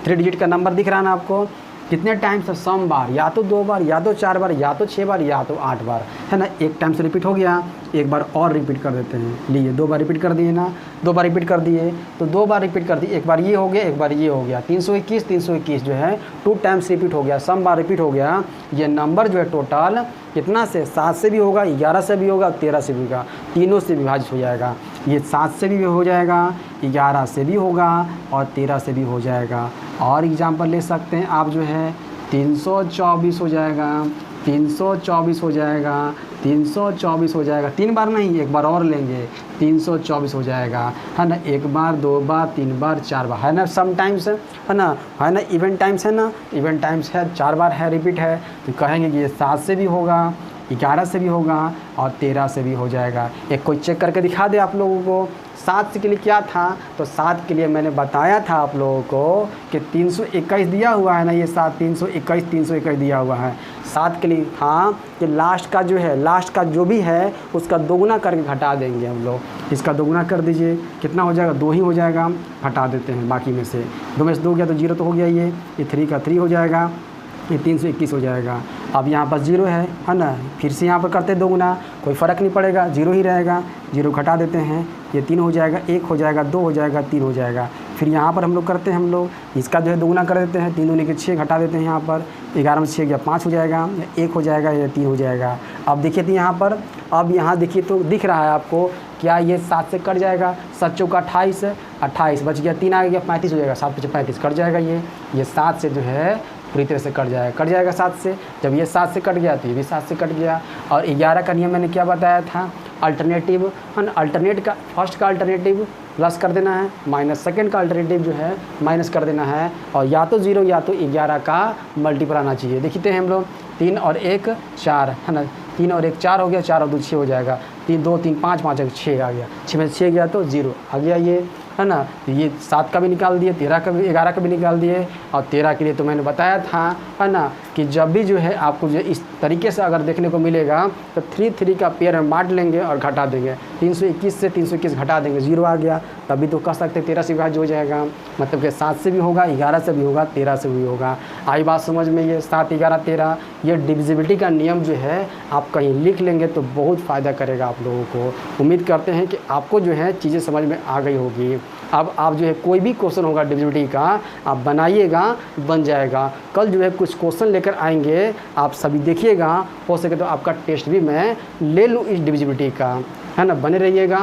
3 डिजिट का नंबर दिख रहा है ना आपको, कितने टाइम्स है? सम बार, या तो 2 बार, या तो 4 बार, या तो 6 बार, या तो 8 बार, है ना। एक टाइम से रिपीट हो गया, एक बार और रिपीट कर देते हैं। लिए 2 बार रिपीट कर दिए ना, 2 बार रिपीट कर दिए तो 2 बार रिपीट कर दिए। एक बार ये हो गया, एक बार ये हो गया। 321 जो है 2 टाइम्स रिपीट हो गया, सम बार रिपीट हो गया। ये नंबर जो है टोटल कितना से? 7 से भी होगा, 11 से भी होगा, 13 से भी होगा, तीनों से विभाजित हो जाएगा। ये 7 से भी हो जाएगा, 11 से भी होगा और 13 से भी हो जाएगा। और एग्जाम्पल ले सकते हैं आप जो है 324 हो जाएगा, 324 हो जाएगा, 324 हो जाएगा, 3 बार नहीं, एक बार और लेंगे, 324 हो जाएगा, है ना। 1 बार, 2 बार, 3 बार, 4 बार, है ना। सम टाइम्स है ना, इवेंट टाइम्स है ना, इवेंट टाइम्स है, 4 बार है, रिपीट है, तो कहेंगे कि ये 7 से भी होगा, 11 से भी होगा और 13 से भी हो जाएगा। एक कोई चेक करके दिखा दे आप लोगों को। 7 के लिए क्या था, तो 7 के लिए मैंने बताया था आप लोगों को कि 321 दिया हुआ है ना, ये 7 321 दिया हुआ है। 7 के लिए था कि लास्ट का जो है, लास्ट का जो भी है उसका दोगुना करके घटा देंगे हम लोग। इसका दोगुना कर दीजिए, कितना हो जाएगा, 2 ही हो जाएगा, हटा देते हैं बाकी में से। 2 में से 2 गया तो 0 तो हो गया, ये 3 का 3 हो जाएगा, ये 321 हो जाएगा। अब यहाँ पर 0 है ना, फिर से यहाँ पर करते दोगुना, कोई फ़र्क नहीं पड़ेगा, 0 ही रहेगा, 0 घटा देते हैं, ये 3 हो जाएगा, 1 हो जाएगा, 2 हो जाएगा, 3 हो जाएगा। फिर यहाँ पर हम लोग करते हैं, हम लोग इसका जो है दोगुना कर देते हैं, 3 दूनी के 6 घटा देते हैं, यहाँ पर 11 में 6 गया 5 हो जाएगा, 1 हो जाएगा, या 3 हो जाएगा। अब देखिए तो यहाँ पर, अब यहाँ देखिए तो दिख रहा है आपको, क्या ये 7 से कट जाएगा, 7 चौका 28 है, 28 बच गया, 3 आ गया, 35 हो जाएगा, 7 पीछे 35 कट जाएगा, ये 7 से जो है पूरी तरह से कट जाएगा 7 से। जब ये 7 से कट गया तो ये भी 7 से कट गया। और 11 का नियम मैंने क्या बताया था, अल्टरनेटिव, है ना, अल्टरनेट का फर्स्ट का अल्टरनेटिव प्लस कर देना है, माइनस सेकंड का अल्टरनेटिव जो है माइनस कर देना है, और या तो 0 या तो 11 का मल्टीपल आना चाहिए। देखते हैं हम लोग, 3 और 1 4, है ना, 3 और 1 4 हो गया, 4 और 2 6 हो जाएगा, 3 2 3 5 5 6 आ गया, 6 में 6 गया तो 0 आ गया, ये है ना। ये 7 का भी निकाल दिए, 13 का भी, 11 का भी निकाल दिए, और 13 के लिए तो मैंने बताया था, है ना, कि जब भी जो है आपको जो इस तरीके से अगर देखने को मिलेगा तो 3 का पेयर में बांट लेंगे और घटा देंगे, 321 से 321 घटा देंगे, 0 आ गया, तभी तो कह सकते 13 से विभाज्य हो जाएगा। मतलब कि 7 से भी होगा, 11 से भी होगा, 13 से भी होगा। आई बात समझ में, ये 7 11 13 ये डिविजिबिलिटी का नियम जो है आप कहीं लिख लेंगे तो बहुत फ़ायदा करेगा आप लोगों को। उम्मीद करते हैं कि आपको जो है चीज़ें समझ में आ गई होगी। अब आप जो है कोई भी क्वेश्चन होगा डिविजिबिलिटी का आप बनाइएगा, बन जाएगा। कल जो है कुछ क्वेश्चन लेकर आएंगे, आप सभी देखिएगा, हो सके तो आपका टेस्ट भी मैं ले लूँ इस डिविजिबिलिटी का, है ना। बने रहिएगा।